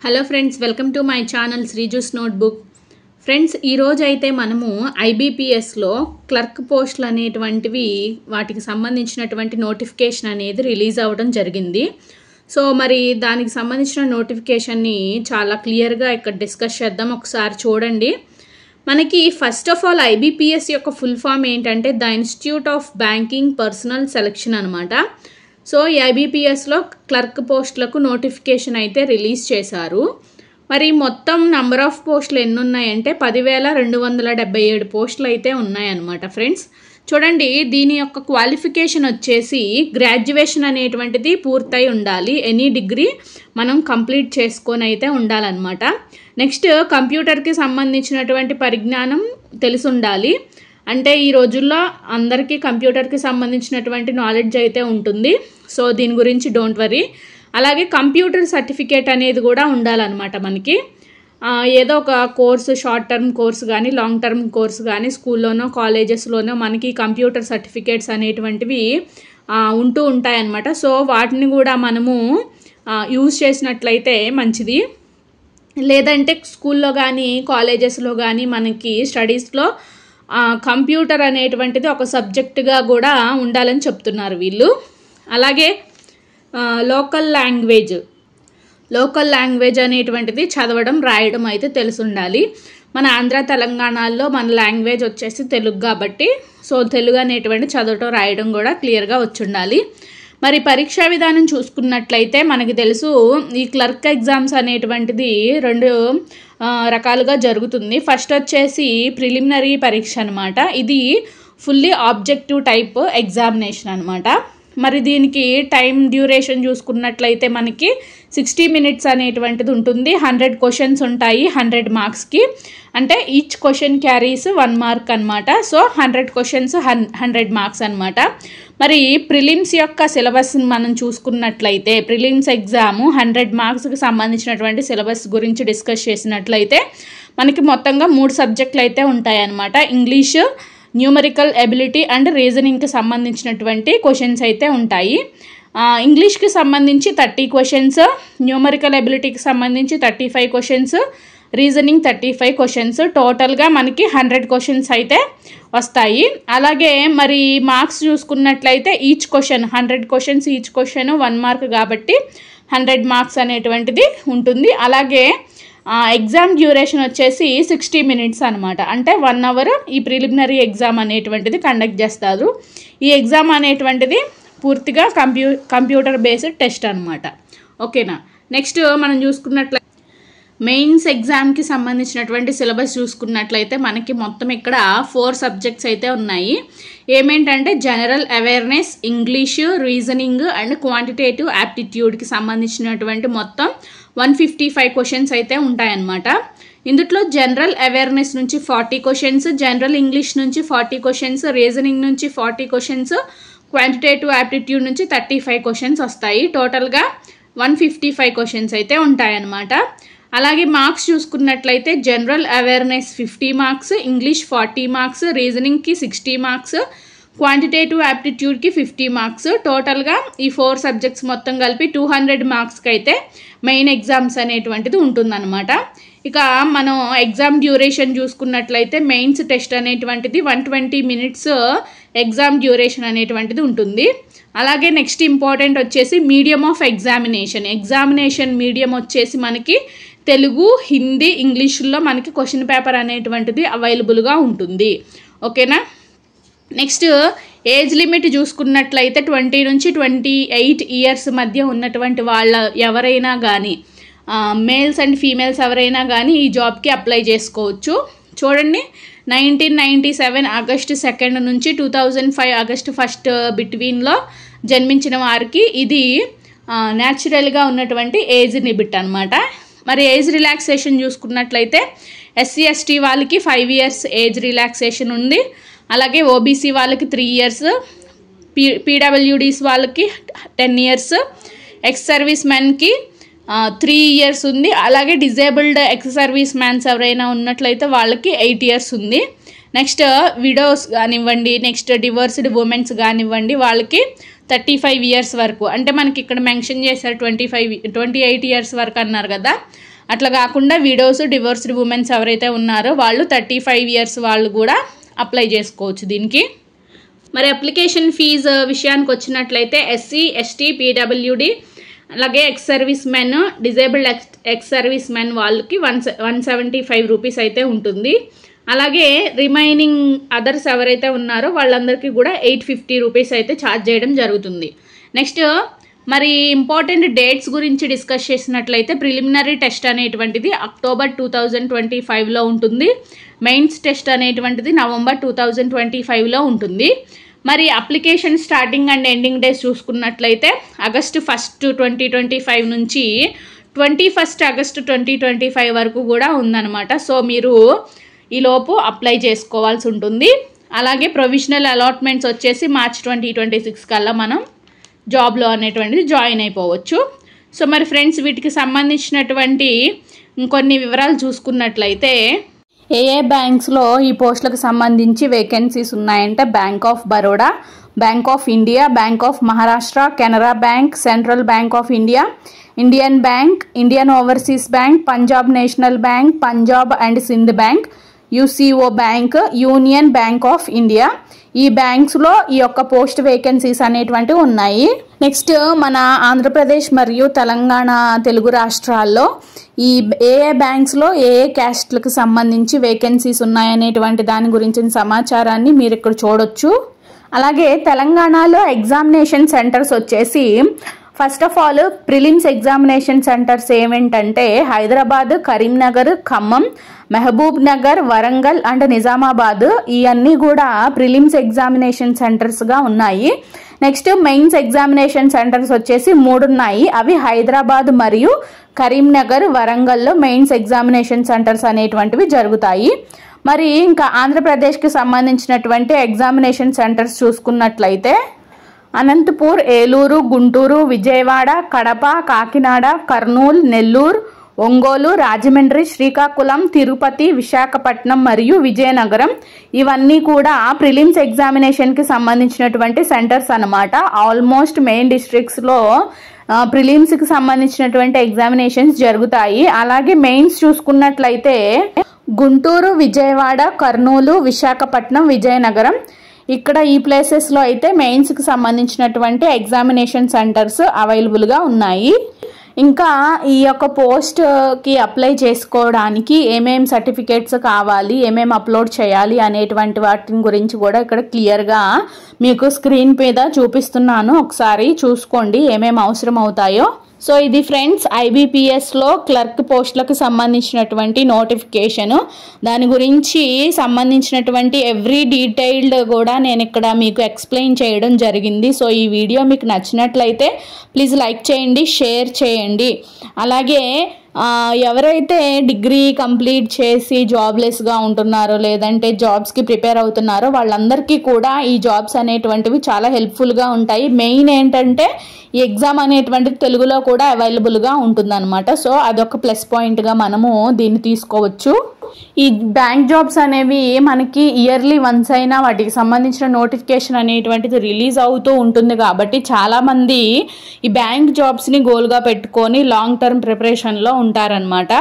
Hello friends, welcome to my channel శ్రీజూస్ notebook. Friends, ఈరోజు అయితే మనము ఐబీపీఎస్లో క్లర్క్ పోస్టులు అనేటువంటివి వాటికి సంబంధించినటువంటి నోటిఫికేషన్ అనేది రిలీజ్ అవ్వడం జరిగింది. సో మరి దానికి సంబంధించిన నోటిఫికేషన్ని చాలా క్లియర్గా ఇక్కడ డిస్కస్ చేద్దాం. ఒకసారి చూడండి. మనకి ఫస్ట్ ఆఫ్ ఆల్ ఐబీపీఎస్ యొక్క ఫుల్ ఫామ్ ఏంటంటే the institute of banking personal selection అనమాట. సో ఈ ఐబీపీఎస్లో క్లర్క్ పోస్టులకు నోటిఫికేషన్ అయితే రిలీజ్ చేశారు. మరి మొత్తం నంబర్ ఆఫ్ పోస్టులు ఎన్ని ఉన్నాయంటే 10,277 పోస్టులు అయితే ఉన్నాయన్నమాట. ఫ్రెండ్స్ చూడండి, దీని యొక్క క్వాలిఫికేషన్ వచ్చేసి గ్రాడ్యుయేషన్ అనేటువంటిది పూర్తయి ఉండాలి. ఎనీ డిగ్రీ మనం కంప్లీట్ చేసుకొని అయితే ఉండాలన్నమాట. నెక్స్ట్, కంప్యూటర్కి సంబంధించినటువంటి పరిజ్ఞానం తెలిసి ఉండాలి. అంటే ఈ రోజుల్లో అందరికీ కంప్యూటర్కి సంబంధించినటువంటి నాలెడ్జ్ అయితే ఉంటుంది. సో దీని గురించి డోంట్ వరీ. అలాగే కంప్యూటర్ సర్టిఫికేట్ అనేది కూడా ఉండాలన్నమాట. మనకి ఏదో ఒక కోర్సు, షార్ట్ టర్మ్ కోర్సు కానీ లాంగ్ టర్మ్ కోర్సు కానీ స్కూల్లోనో కాలేజెస్లోనో మనకి కంప్యూటర్ సర్టిఫికేట్స్ అనేటువంటివి ఉంటూ ఉంటాయన్నమాట. సో వాటిని కూడా మనము యూజ్ చేసినట్లయితే మంచిది. లేదంటే స్కూల్లో కానీ కాలేజెస్లో కానీ మనకి స్టడీస్లో కంప్యూటర్ అనేటువంటిది ఒక సబ్జెక్టుగా కూడా ఉండాలని చెప్తున్నారు వీళ్ళు. అలాగే లోకల్ లాంగ్వేజ్ అనేటువంటిది చదవడం, రాయడం అయితే తెలిసి ఉండాలి. మన ఆంధ్ర తెలంగాణలో మన లాంగ్వేజ్ వచ్చేసి తెలుగు కాబట్టి సో తెలుగు అనేటువంటి చదవటం, రాయడం కూడా క్లియర్గా వచ్చి ఉండాలి. మరి పరీక్షా విధానం చూసుకున్నట్లయితే మనకి తెలుసు ఈ క్లర్క్ ఎగ్జామ్స్ అనేటువంటిది 2 రకాలుగా జరుగుతుంది. ఫస్ట్ వచ్చేసి ప్రిలిమినరీ పరీక్ష అనమాట. ఇది ఫుల్లీ ఆబ్జెక్టివ్ టైప్ ఎగ్జామినేషన్ అనమాట. మరి దీనికి టైం డ్యూరేషన్ చూసుకున్నట్లయితే మనకి 60 మినిట్స్ అనేటువంటిది ఉంటుంది. 100 క్వశ్చన్స్ ఉంటాయి 100 మార్క్స్కి. అంటే ఈచ్ క్వశ్చన్ క్యారీస్ 1 మార్క్ అనమాట. సో 100 క్వశ్చన్స్ 100 మార్క్స్ అనమాట. మరి ప్రిలిమ్స్ యొక్క సిలబస్ మనం చూసుకున్నట్లయితే ప్రిలిమ్స్ ఎగ్జామ్ 100 మార్క్స్కి సంబంధించినటువంటి సిలబస్ గురించి డిస్కస్ చేసినట్లయితే మనకి మొత్తంగా 3 సబ్జెక్టులు అయితే ఉంటాయన్నమాట. ఇంగ్లీషు, న్యూమరికల్ ఎబిలిటీ అండ్ రీజనింగ్కి సంబంధించినటువంటి క్వశ్చన్స్ అయితే ఉంటాయి. ఇంగ్లీష్కి సంబంధించి 30 క్వశ్చన్స్, న్యూమరికల్ ఎబిలిటీకి సంబంధించి 35 క్వశ్చన్స్, రీజనింగ్ 35 క్వశ్చన్స్. టోటల్గా మనకి 100 క్వశ్చన్స్ అయితే వస్తాయి. అలాగే మరి మార్క్స్ చూసుకున్నట్లయితే each question 100 questions, each question 1 mark కాబట్టి 100 మార్క్స్ అనేటువంటిది ఉంటుంది. అలాగే ఎగ్జామ్ డ్యూరేషన్ వచ్చేసి 60 మినిట్స్ అనమాట. అంటే 1 అవర్ ఈ ప్రిలిమినరీ ఎగ్జామ్ అనేటువంటిది కండక్ట్ చేస్తారు. ఈ ఎగ్జామ్ అనేటువంటిది పూర్తిగా కంప్యూటర్ బేస్డ్ టెస్ట్ అనమాట. ఓకేనా. నెక్స్ట్ మనం చూసుకున్నట్లయితే మెయిన్స్ ఎగ్జామ్కి సంబంధించినటువంటి సిలబస్ చూసుకున్నట్లయితే మనకి మొత్తం ఇక్కడ 4 సబ్జెక్ట్స్ అయితే ఉన్నాయి. ఏమేంటంటే general awareness, English, reasoning and quantitative యాప్టిట్యూడ్కి సంబంధించినటువంటి మొత్తం 155 క్వశ్చన్స్ అయితే ఉంటాయన్నమాట. ఇందులో జనరల్ అవేర్నెస్ నుంచి 40 క్వశ్చన్స్, జనరల్ ఇంగ్లీష్ నుంచి 40 క్వశ్చన్స్, రీజనింగ్ నుంచి 40 క్వశ్చన్స్, క్వాంటిటేటివ్ యాప్టిట్యూడ్ నుంచి 35 క్వశ్చన్స్ వస్తాయి. టోటల్గా 155 క్వశ్చన్స్ అయితే ఉంటాయన్నమాట. అలాగే మార్క్స్ చూసుకున్నట్లయితే general awareness 50 marks, English 40 marks, రీజనింగ్కి 60 మార్క్స్, క్వాంటిటేటివ్ యాప్టిట్యూడ్కి 50 మార్క్స్. టోటల్గా ఈ 4 సబ్జెక్ట్స్ మొత్తం కలిపి 200 మార్క్స్కి అయితే మెయిన్ ఎగ్జామ్స్ అనేటువంటిది ఉంటుందన్నమాట. ఇక మనం ఎగ్జామ్ డ్యూరేషన్ చూసుకున్నట్లయితే మెయిన్స్ టెస్ట్ అనేటువంటిది 120 మినిట్స్ ఎగ్జామ్ డ్యూరేషన్ అనేటువంటిది ఉంటుంది. అలాగే నెక్స్ట్ ఇంపార్టెంట్ వచ్చేసి మీడియం ఆఫ్ ఎగ్జామినేషన్ మీడియం వచ్చేసి మనకి తెలుగు, హిందీ, ఇంగ్లీషుల్లో మనకి క్వశ్చన్ పేపర్ అనేటువంటిది అవైలబుల్గా ఉంటుంది. ఓకేనా. నెక్స్ట్ ఏజ్ లిమిట్ చూసుకున్నట్లయితే 20 నుంచి 28 ఇయర్స్ మధ్య ఉన్నటువంటి వాళ్ళ ఎవరైనా కానీ మేల్స్ అండ్ ఫీమేల్స్ ఎవరైనా కానీ ఈ జాబ్కి అప్లై చేసుకోవచ్చు. చూడండి, 1997 ఆగస్టు 2 నుంచి 2005 ఆగస్టు 1 బిట్వీన్లో జన్మించిన వారికి ఇది న్యాచురల్గా ఉన్నటువంటి ఏజ్ లిమిట్ అనమాట. మరి ఏజ్ రిలాక్సేషన్ చూసుకున్నట్లయితే SC ST వాళ్ళకి 5 ఇయర్స్ ఏజ్ రిలాక్సేషన్ ఉంది. అలాగే ఓబీసీ వాళ్ళకి 3 ఇయర్స్, PWDs వాళ్ళకి 10 ఇయర్స్, ఎక్స్ సర్వీస్ మెన్కి 3 ఇయర్స్ ఉంది. అలాగే డిజేబుల్డ్ ఎక్స్ సర్వీస్ మ్యాన్స్ ఎవరైనా ఉన్నట్లయితే వాళ్ళకి 8 ఇయర్స్ ఉంది. నెక్స్ట్ విడోస్ కానివ్వండి, నెక్స్ట్ డివోర్స్డ్ ఉమెన్స్ కానివ్వండి, వాళ్ళకి 35 ఇయర్స్ వరకు, అంటే మనకి ఇక్కడ మెన్షన్ చేశారు 28 ఇయర్స్ వరకు అన్నారు కదా, అట్లా కాకుండా విడోస్ డివోర్స్డ్ ఉమెన్స్ ఎవరైతే ఉన్నారో వాళ్ళు 35 ఇయర్స్ వాళ్ళు కూడా అప్లై చేసుకోవచ్చు దీనికి. మరి అప్లికేషన్ ఫీజు విషయానికి వచ్చినట్లయితే ఎస్సీ ఎస్టీ పీడబ్ల్యూడి అలాగే ex service men disabled ex service men వాళ్ళకి 175 రూపీస్ అయితే ఉంటుంది. అలాగే రిమైనింగ్ అదర్స్ ఎవరైతే ఉన్నారో వాళ్ళందరికీ కూడా 850 రూపీస్ అయితే ఛార్జ్ చేయడం జరుగుతుంది. నెక్స్ట్ మరి ఇంపార్టెంట్ డేట్స్ గురించి డిస్కస్ చేసినట్లయితే ప్రిలిమినరీ టెస్ట్ అనేటువంటిది అక్టోబర్ 2025లో ఉంటుంది. మెయిన్స్ టెస్ట్ అనేటువంటిది నవంబర్ 2025లో ఉంటుంది. మరి application starting and ending days చూసుకున్నట్లయితే ఆగస్టు 1, 2025 నుంచి 21 ఆగస్టు 2025 వరకు కూడా ఉందన్నమాట. సో మీరు ఈలోపు అప్లై చేసుకోవాల్సి ఉంటుంది. అలాగే ప్రొవిజనల్ అలాట్మెంట్స్ వచ్చేసి మార్చ్ 2026 కల్లా మనం జాబ్లో అనేటువంటిది జాయిన్ అయిపోవచ్చు. సో మరి ఫ్రెండ్స్ వీటికి సంబంధించినటువంటి ఇంకొన్ని వివరాలు చూసుకున్నట్లయితే ఏ బ్యాంక్స్లో ఈ పోస్టులకు సంబంధించి వేకెన్సీస్ ఉన్నాయంటే bank of Baroda, bank of India, bank of Maharashtra, Canara bank, central bank of India, Indian bank, Indian overseas bank, Punjab national bank, Punjab and Sindh bank, UCO bank, union bank of India. ఈ బ్యాంక్స్లో ఈ యొక్క పోస్ట్ వేకెన్సీస్ అనేటువంటివి ఉన్నాయి. నెక్స్ట్ మన ఆంధ్రప్రదేశ్ మరియు తెలంగాణ తెలుగు రాష్ట్రాల్లో ఈ ఏ బ్యాంక్స్లో ఏ క్యాస్ట్లకు సంబంధించి వేకెన్సీస్ ఉన్నాయనేటువంటి దాని గురించిన సమాచారాన్ని మీరు ఇక్కడ చూడొచ్చు. అలాగే తెలంగాణలో ఎగ్జామినేషన్ సెంటర్స్ వచ్చేసి first of all prelims examination centres ఏమేంటంటే హైదరాబాద్, కరీంనగర్, ఖమ్మం, మహబూబ్ నగర్, వరంగల్ అండ్ నిజామాబాద్ ఇవన్నీ కూడా ప్రిలిమ్స్ ఎగ్జామినేషన్ సెంటర్స్గా ఉన్నాయి. నెక్స్ట్ మెయిన్స్ ఎగ్జామినేషన్ సెంటర్స్ వచ్చేసి 3 ఉన్నాయి. అవి హైదరాబాద్ మరియు కరీంనగర్, వరంగల్లో మెయిన్స్ ఎగ్జామినేషన్ సెంటర్స్ అనేటువంటివి జరుగుతాయి. మరి ఇంకా ఆంధ్రప్రదేశ్కి సంబంధించినటువంటి ఎగ్జామినేషన్ సెంటర్స్ చూసుకున్నట్లయితే అనంతపూర్, ఏలూరు, గుంటూరు, విజయవాడ, కడప, కాకినాడ, కర్నూలు, నెల్లూరు, ఒంగోలు, రాజమండ్రి, శ్రీకాకుళం, తిరుపతి, విశాఖపట్నం మరియు విజయనగరం ఇవన్నీ కూడా ప్రిలిమ్స్ ఎగ్జామినేషన్కి సంబంధించినటువంటి సెంటర్స్ అన్నమాట. ఆల్మోస్ట్ మెయిన్ డిస్ట్రిక్ట్స్లో ప్రిలిమ్స్కి సంబంధించినటువంటి ఎగ్జామినేషన్స్ జరుగుతాయి. అలాగే మెయిన్స్ చూసుకున్నట్లయితే గుంటూరు, విజయవాడ, కర్నూలు, విశాఖపట్నం, విజయనగరం ఇక్కడ ఈ ప్లేసెస్లో అయితే మెయిన్స్కి సంబంధించినటువంటి ఎగ్జామినేషన్ సెంటర్స్ అవైలబుల్గా ఉన్నాయి. ఇంకా ఈ యొక్క పోస్ట్కి అప్లై చేసుకోవడానికి ఏమేం సర్టిఫికేట్స్ కావాలి, ఏమేమి అప్లోడ్ చేయాలి అనేటువంటి వాటి గురించి కూడా ఇక్కడ క్లియర్గా మీకు స్క్రీన్ మీద చూపిస్తున్నాను. ఒకసారి చూసుకోండి ఏమేమి అవసరం అవుతాయో. సో ఇది ఫ్రెండ్స్ ఐబీపీఎస్లో క్లర్క్ పోస్టులకు సంబంధించినటువంటి నోటిఫికేషను. దాని గురించి సంబంధించినటువంటి ఎవ్రీ డీటెయిల్డ్ కూడా నేను ఇక్కడ మీకు ఎక్స్ప్లెయిన్ చేయడం జరిగింది. సో ఈ వీడియో మీకు నచ్చినట్లయితే ప్లీజ్ లైక్ చేయండి, షేర్ చేయండి. అలాగే ఎవరైతే డిగ్రీ కంప్లీట్ చేసి జాబ్లెస్గా ఉంటున్నారో లేదంటే జాబ్స్కి ప్రిపేర్ అవుతున్నారో వాళ్ళందరికీ కూడా ఈ జాబ్స్ అనేటువంటివి చాలా హెల్ప్ఫుల్గా ఉంటాయి. మెయిన్ ఏంటంటే ఈ ఎగ్జామ్ అనేటువంటిది తెలుగులో కూడా అవైలబుల్గా ఉంటుందన్నమాట. సో అదొక ప్లస్ పాయింట్గా మనము దీన్ని తీసుకోవచ్చు. ఈ బ్యాంక్ జాబ్స్ అనేవి మనకి ఇయర్లీ వన్స్ అయినా వాటికి సంబంధించిన నోటిఫికేషన్ అనేటువంటిది రిలీజ్ అవుతూ ఉంటుంది కాబట్టి చాలామంది ఈ బ్యాంక్ జాబ్స్ని గోల్గా పెట్టుకొని లాంగ్ టర్మ్ ప్రిపరేషన్లో ఉంటారనమాట.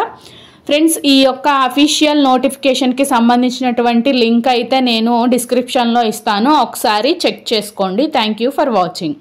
ఫ్రెండ్స్ ఈ యొక్క అఫీషియల్ నోటిఫికేషన్కి సంబంధించినటువంటి లింక్ అయితే నేను డిస్క్రిప్షన్లో ఇస్తాను, ఒకసారి చెక్ చేసుకోండి. Thank you for watching.